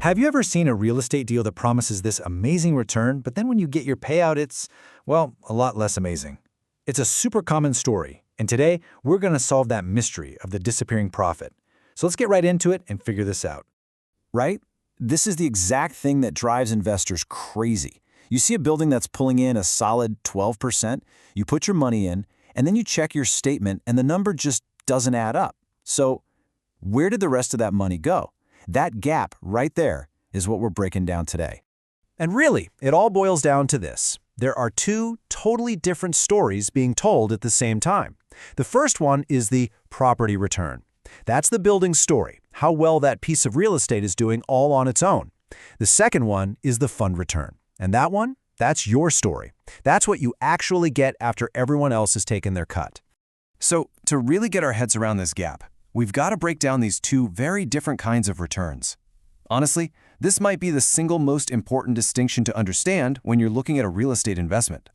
Have you ever seen a real estate deal that promises this amazing return, but then when you get your payout, it's, well, a lot less amazing? It's a super common story, and today we're going to solve that mystery of the disappearing profit. So let's get right into it and figure this out. Right? This is the exact thing that drives investors crazy. You see a building that's pulling in a solid 12%, you put your money in, and then you check your statement and the number just doesn't add up. So where did the rest of that money go? That gap right there is what we're breaking down today. And really, it all boils down to this. There are two totally different stories being told at the same time. The first one is the property return. That's the building's story, how well that piece of real estate is doing all on its own. The second one is the fund return. And that one, that's your story. That's what you actually get after everyone else has taken their cut. So, to really get our heads around this gap, we've got to break down these two very different kinds of returns. Honestly, this might be the single most important distinction to understand when you're looking at a real estate investment.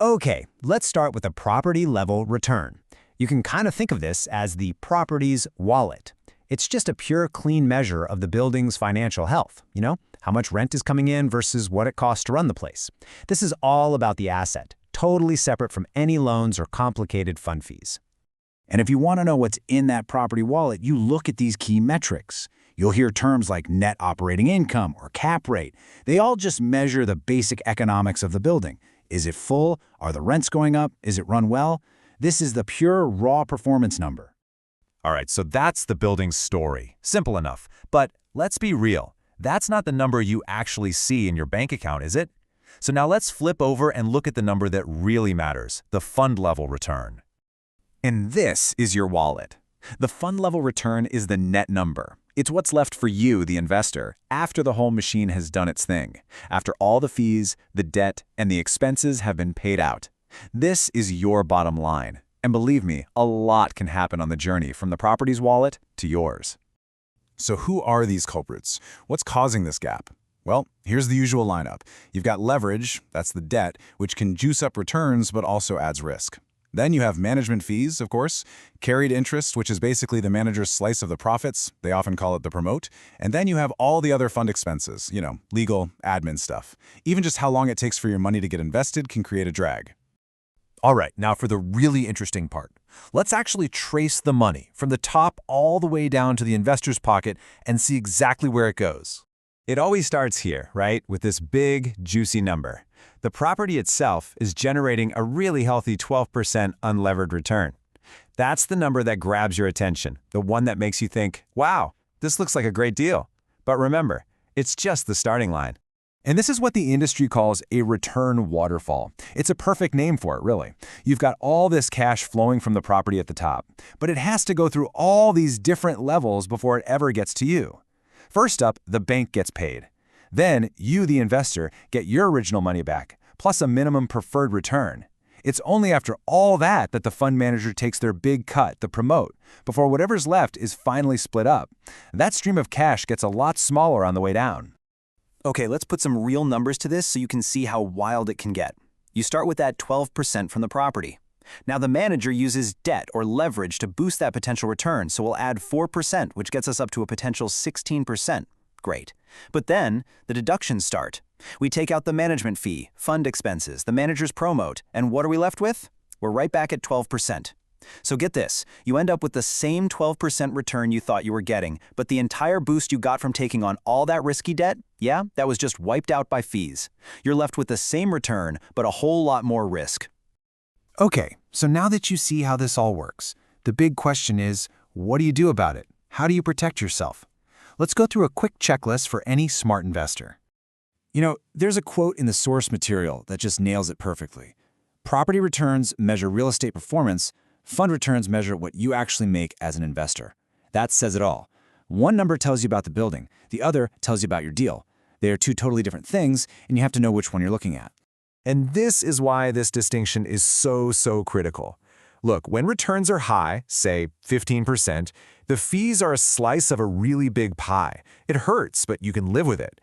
Okay, let's start with a property-level return. You can kind of think of this as the property's wallet. It's just a pure, clean measure of the building's financial health, how much rent is coming in versus what it costs to run the place. This is all about the asset, totally separate from any loans or complicated fund fees. And if you want to know what's in that property wallet, you look at these key metrics. You'll hear terms like net operating income or cap rate. They all just measure the basic economics of the building. Is it full? Are the rents going up? Is it run well? This is the pure, raw performance number. All right, so that's the building's story. Simple enough. But let's be real. That's not the number you actually see in your bank account, is it? So now let's flip over and look at the number that really matters, the fund level return. And this is your wallet. The fund level return is the net number. It's what's left for you, the investor, after the whole machine has done its thing, after all the fees, the debt, and the expenses have been paid out. This is your bottom line. And believe me, a lot can happen on the journey from the property's wallet to yours. So who are these culprits? What's causing this gap? Well, here's the usual lineup. You've got leverage, that's the debt, which can juice up returns but also adds risk. Then you have management fees, of course, carried interest, which is basically the manager's slice of the profits. They often call it the promote. And then you have all the other fund expenses, legal, admin stuff. Even just how long it takes for your money to get invested can create a drag. All right, now for the really interesting part. Let's actually trace the money from the top all the way down to the investor's pocket and see exactly where it goes. It always starts here, right, with this big, juicy number. The property itself is generating a really healthy 12% unlevered return. That's the number that grabs your attention, the one that makes you think, wow, this looks like a great deal. But remember, it's just the starting line. And this is what the industry calls a return waterfall. It's a perfect name for it, really. You've got all this cash flowing from the property at the top, but it has to go through all these different levels before it ever gets to you. First up, the bank gets paid. Then you, the investor, get your original money back, plus a minimum preferred return. It's only after all that that the fund manager takes their big cut, the promote, before whatever's left is finally split up. That stream of cash gets a lot smaller on the way down. Okay, let's put some real numbers to this so you can see how wild it can get. You start with that 12% from the property. Now the manager uses debt or leverage to boost that potential return, so we'll add 4%, which gets us up to a potential 16%. Great. But then the deductions start. We take out the management fee, fund expenses, the manager's promote, and what are we left with? We're right back at 12%. So get this, you end up with the same 12% return you thought you were getting, but the entire boost you got from taking on all that risky debt, that was just wiped out by fees. You're left with the same return, but a whole lot more risk. Okay, so now that you see how this all works, the big question is, what do you do about it? How do you protect yourself? Let's go through a quick checklist for any smart investor. There's a quote in the source material that just nails it perfectly. Property returns measure real estate performance. Fund returns measure what you actually make as an investor. That says it all. One number tells you about the building. The other tells you about your deal. They are two totally different things, and you have to know which one you're looking at. And this is why this distinction is so critical. Look, when returns are high, say 15%, the fees are a slice of a really big pie. It hurts, but you can live with it.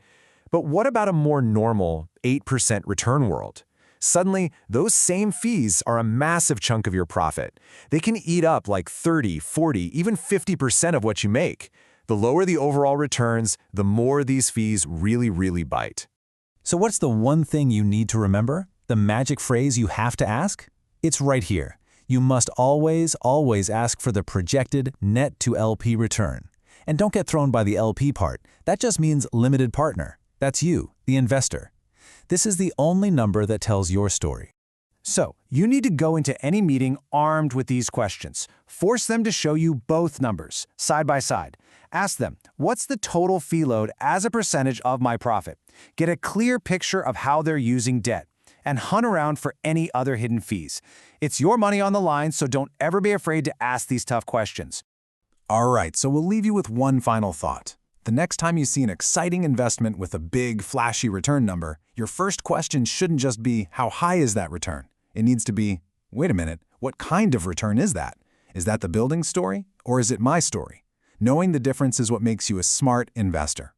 But what about a more normal 8% return world? Suddenly, those same fees are a massive chunk of your profit. They can eat up like 30, 40, even 50% of what you make. The lower the overall returns, the more these fees really bite. So what's the one thing you need to remember? The magic phrase you have to ask? It's right here. You must always ask for the projected net to LP return. And don't get thrown by the LP part. That just means limited partner. That's you, the investor. This is the only number that tells your story. So, you need to go into any meeting armed with these questions. Force them to show you both numbers, side by side. Ask them, what's the total fee load as a percentage of my profit? Get a clear picture of how they're using debt, and hunt around for any other hidden fees. It's your money on the line, so don't ever be afraid to ask these tough questions. All right, so we'll leave you with one final thought. The next time you see an exciting investment with a big, flashy return number, your first question shouldn't just be, how high is that return? It needs to be, wait a minute, what kind of return is that? Is that the building story, or is it my story? Knowing the difference is what makes you a smart investor.